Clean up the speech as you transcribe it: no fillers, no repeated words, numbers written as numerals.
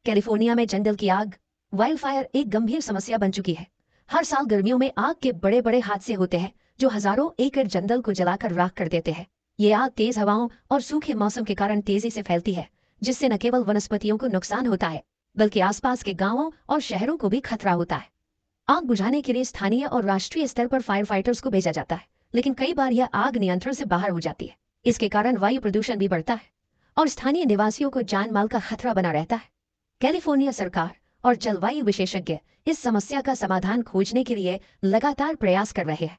California में जंगल की आग वाइल्ड फायर एक गंभीर समस्या बन चुकी है। हर साल गर्मियों में आग के बड़े बड़े हादसे होते हैं जो हजारों एकड़ जंगल को जलाकर राख कर देते हैं। ये आग तेज हवाओं और सूखे मौसम के कारण तेजी से फैलती है, जिससे न केवल वनस्पतियों को नुकसान होता है बल्कि आसपास के गांवों और शहरों को भी खतरा होता है। आग बुझाने के लिए स्थानीय और राष्ट्रीय स्तर पर फायर फाइटर्स को भेजा जाता है, लेकिन कई बार यह आग नियंत्रण से बाहर हो जाती है। इसके कारण वायु प्रदूषण भी बढ़ता है और स्थानीय निवासियों को जान माल का खतरा बना रहता है। कैलिफोर्निया सरकार और जलवायु विशेषज्ञ इस समस्या का समाधान खोजने के लिए लगातार प्रयास कर रहे हैं।